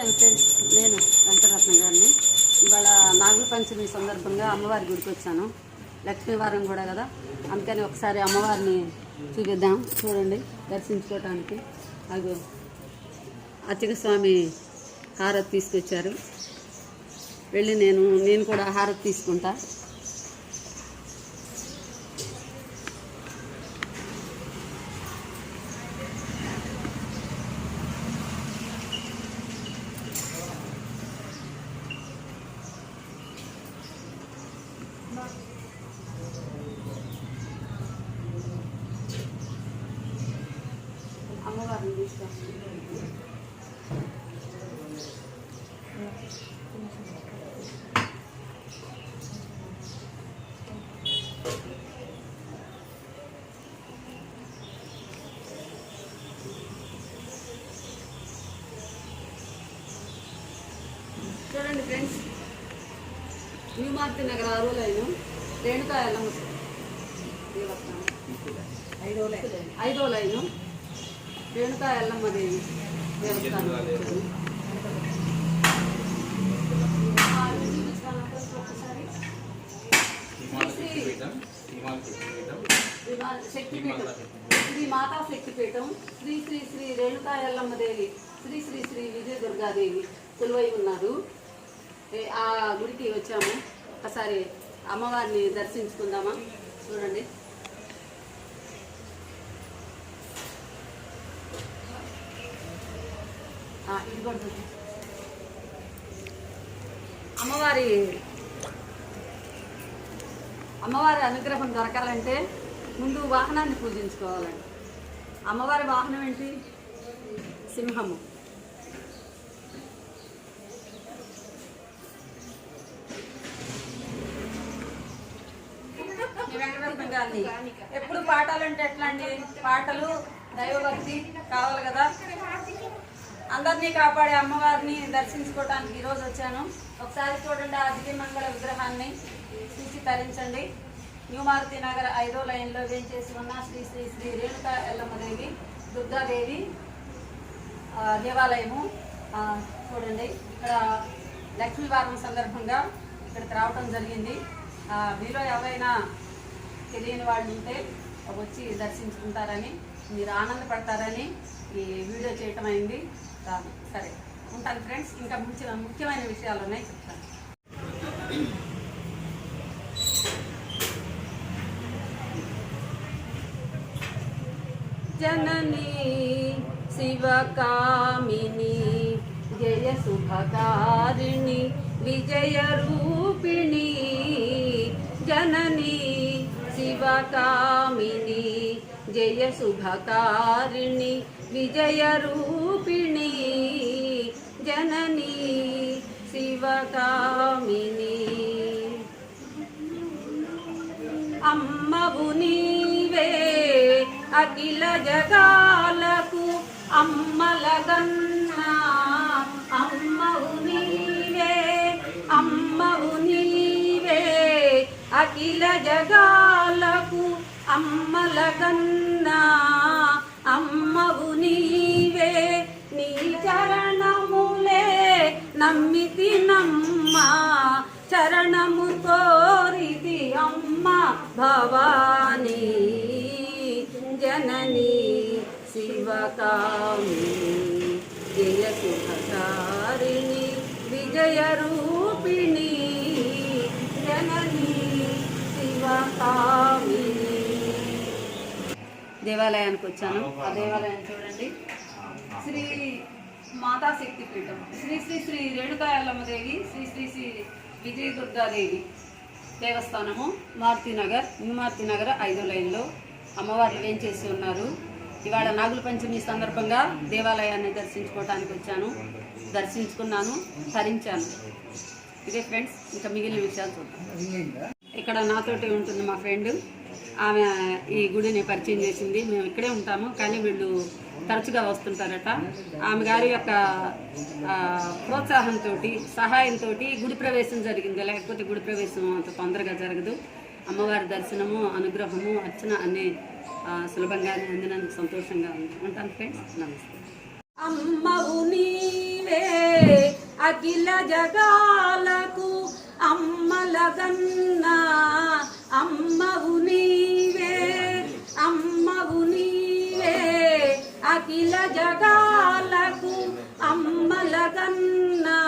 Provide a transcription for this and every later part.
Time friends, నేను వెంకటరత్న గారిని. ఇవాళ నాగుల పంచమి సందర్భంగా అమ్మవారి గుడికి వచ్చాను. లక్ష్మీవారం కూడా కదా, అందుకని ఒకసారి అమ్మవారిని చూపిద్దాం. చూడండి, దర్శించుకోవటానికి. అది అర్చక స్వామి హారతి తీసుకొచ్చారు. వెళ్ళి నేను కూడా హారతి తీసుకుంటా. అమ్మవారిని తీసుకొస్తాను. చూడండి ఫ్రెండ్స్, న్యూ మార్కెట్ నగర్ 6వ లైను రేణుకా ఎల్లమ్మ దేవస్థానం, 5వ లైను రేణుకా ఎల్లమ్మ దేవి దేవస్థానం. శక్తిపీఠం, శ్రీ మాతా శక్తిపీఠం, శ్రీ శ్రీ శ్రీ రేణుకా ఎల్లమ్మ దేవి, శ్రీ శ్రీ శ్రీ విజయ దుర్గాదేవి కొలువై ఉన్నారు. ఆ గుడికి వచ్చాము. ఒకసారి అమ్మవారిని దర్శించుకుందామా? చూడండి, ఇది కూడా అమ్మవారి అనుగ్రహం దొరకాలంటే ముందు వాహనాన్ని పూజించుకోవాలండి. అమ్మవారి వాహనం ఏంటి? సింహము. వెంకటరత్న గారిని ఎప్పుడు పాఠాలంటే ఎట్లా అండి? పాటలు, దైవభక్తి కావాలి కదా. అందరినీ కాపాడే అమ్మవారిని దర్శించుకోవడానికి ఈరోజు వచ్చాను. ఒకసారి చూడండి, ఆ దివ్యమంగళ విగ్రహాన్ని చూసి తరించండి. న్యూ మారుతి నగర్ 5వ లైన్లో వేంచేసి ఉన్న శ్రీ శ్రీ శ్రీ రేణుకా ఎల్లమ్మదేవి దుర్గాదేవి దేవాలయము. చూడండి, ఇక్కడ లక్ష్మీవారం సందర్భంగా ఇక్కడికి రావటం జరిగింది. మీలో ఎవరైనా తెలియని వాళ్ళు ఉంటే వచ్చి దర్శించుకుంటారని, మీరు ఆనందపడతారని ఈ వీడియో చేయటం అయింది. సరే, ఉంటాను ఫ్రెండ్స్. ఇంకా ముఖ్యమైన విషయాలు ఉన్నాయి, చెప్తాను. జననీ శివకామిని జయ శుభకారిణి విజయ రూపిణి, జననీ శివకామిని జయ శుభకారిణి విజయ రూపిణి, జననీ శివకామిని. అమ్మవు నీవే అఖిల జగాలకు అమ్మలగన్నా, అమ్మవు నీవే, అమ్మవు నీవే అఖిల జగాలకు అమ్మలగన్నా, అమ్మవు నీవే. నీ చరణములే నమ్మితి నమ్మ, చరణము కోరితి అమ్మ భవానీ, జననీ శివకామిని జయ శుభకారిణి విజయ రూపిణి, జననీ శివకామిని. దేవాలయానికి వచ్చాను. ఆ దేవాలయం చూడండి, శ్రీ మాతా శక్తిపీఠం, శ్రీ శ్రీ శ్రీ రేణుకా ఎల్లమ్మదేవి, శ్రీ శ్రీ శ్రీ విజయ దుర్గాదేవి దేవస్థానము, మారుతినగర్, న్యూ మారుతినగర్ 5వ లైన్లో అమ్మవారు వేంచేసి ఉన్నారు. ఇవాళ నాగుల పంచమి సందర్భంగా దేవాలయాన్ని దర్శించుకోవటానికి వచ్చాను. దర్శించుకున్నాను, తరించాను. ఇదే ఫ్రెండ్స్, ఇంకా మిగిలిన విషయాలు చూద్దాం. ఇక్కడ నాతోటి ఉంటుంది మా ఫ్రెండ్. ఆమె ఈ గుడిని పరిచయం చేసింది. మేము ఇక్కడే ఉంటాము, కానీ వీళ్ళు తరచుగా వస్తుంటారట. ఆమె గారి యొక్క ప్రోత్సాహంతో, సహాయంతో గుడి ప్రవేశం జరిగింది. లేకపోతే గుడి ప్రవేశం అంత తొందరగా జరగదు. అమ్మవారి దర్శనము, అనుగ్రహము, అర్చన అన్నీ సులభంగానే అందినందుకు సంతోషంగా ఉంది. ఉంటాను ఫ్రెండ్స్, నమస్తే. అమ్మవు నీవే అఖిల జగాలకు అమ్మలగన్నా అమ్మవు నీవే, అమ్మవు నీవే, అఖిల జగాలకు అమ్మలగన్నా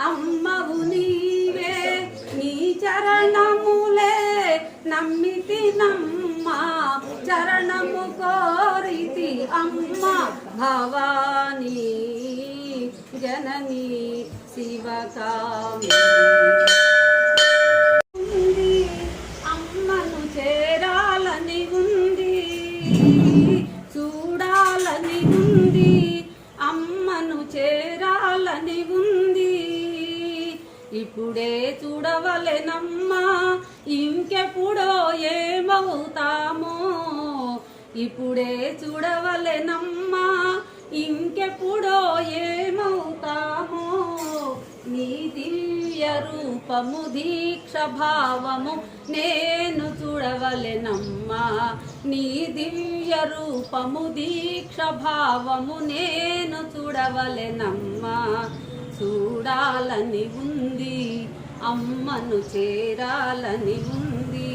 అమ్మవు నీవే. నీ చరణములే నమ్మితి నమ్మ, చరణము కోరితి అమ్మ భవానీ జననీ శివకామి. అమ్మను చేరాలని ఉంది, చూడాలని ఉంది, అమ్మను చేరాలని ఉంది. ఇప్పుడే చూడవలెనమ్మా, ఇంకెప్పుడో ఏమవుతామో. ఇప్పుడే చూడవలెనమ్మా, ఇంకెప్పుడో ఏమవుతామో. నీ దివ్య రూపము దీక్ష భావము నేను చూడవలెనమ్మా. నీ దివ్య రూపము దీక్ష భావము నేను చూడవలెనమ్మా. చూడాలని ఉంది, అమ్మను చేరాలని ఉంది.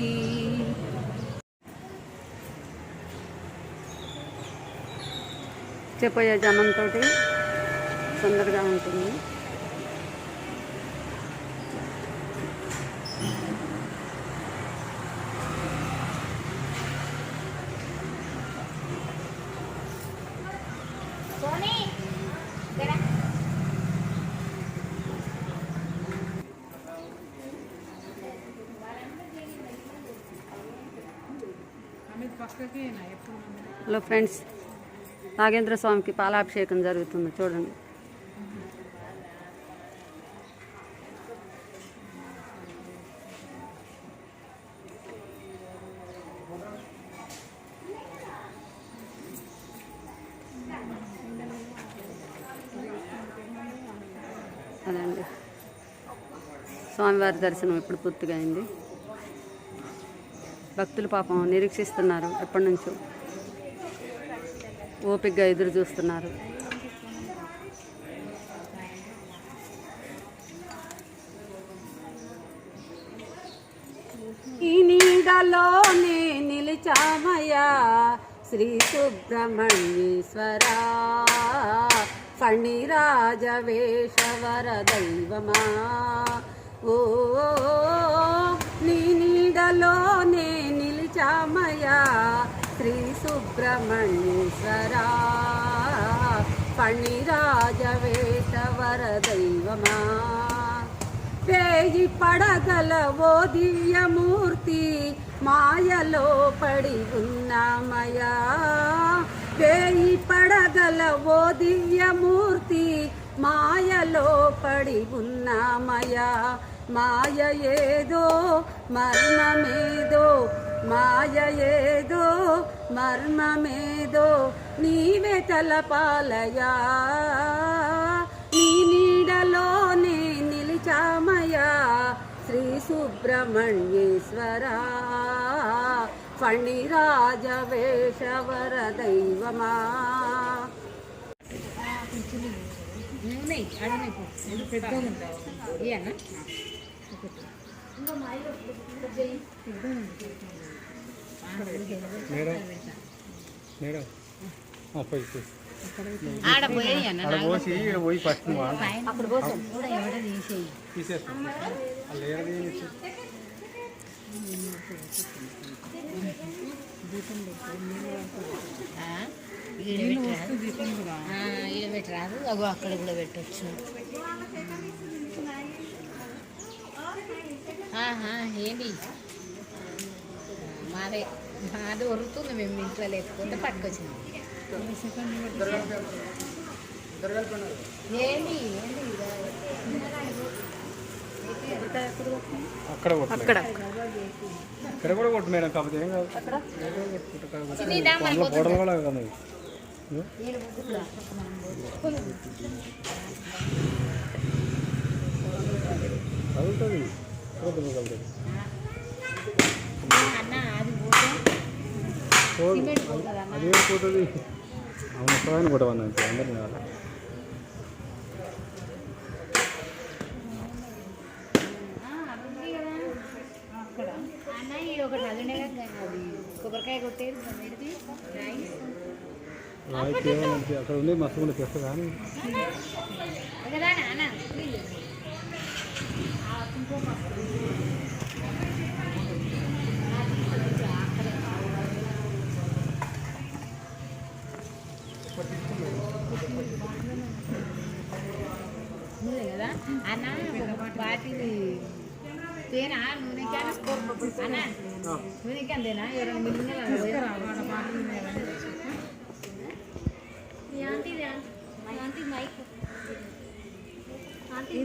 చెప్పయ్యే జనంతో తొందరగా ఉంటుంది. హలో ఫ్రెండ్స్, నాగేంద్ర స్వామికి పాలాభిషేకం జరుగుతుంది చూడండి. అదండి, స్వామివారి దర్శనం ఇప్పుడు పూర్తిగా అయింది. భక్తులు పాపం నిరీక్షిస్తున్నారు, ఎప్పటి నుంచో ఓపికగా ఎదురు చూస్తున్నారు. ఈ నీడలోనే నిలిచామయ్యా శ్రీ సుబ్రహ్మణ్యేశ్వరా, ఫణిరాజవేషవర దైవమా. ఓ నీ నీడలోనే నిలిచామయ్యా శ్రీ సుబ్రహ్మణ్యేశ్వరా, ఫణిరాజవేషవర దైవమా. వేయి పడగల ఓ దివ్యమూర్తి మాయలో పడి ఉన్నామయ్యా. వేయి పడగల ఓ దివ్యమూర్తి మాయలో పడి ఉన్నామయ్యా. మాయ ఏదో మర్మమేదో, మాయ ఏదో మర్మమేదో నీవే తలపాలయా. నీ నీడలోనే నిలిచామయ్యా శ్రీ సుబ్రహ్మణ్యేశ్వరా, ఫణిరాజవేషవర దైవమా. ఈడ పెట్టరాదు, అగో అక్కడ కూడా పెట్టచ్చు. ఏంటి మాదే మాది వరుతుంది, మేము ఇంట్లో లేకపోతే పట్టుకొచ్చింది. ఏంటి అక్కడ కూడా కొట్టు మేడం, కాకపోతే ఏం కాదు. గోడలు కూడా కదా కలుగుతుంది, అదే పోతుంది. అవును, ఒక్కదాన్ని కొట్టవన్నా అందరినీ. ఒకటి అది ఉండే కదా అది కొబ్బరికాయ కొట్టేది పెడితే రాయి రాయికి ఏమన్నా అక్కడ ఉండే మస్తు కూడా తెస్తా కానీ కదా నాన్న నువ్వే కదా అన్న వాటిని తేనా నూనెకి అన్న నూనెకి అంతేనా ఎవరైనా మిగిలిన ఆంటీ మైక్ ఆంటీ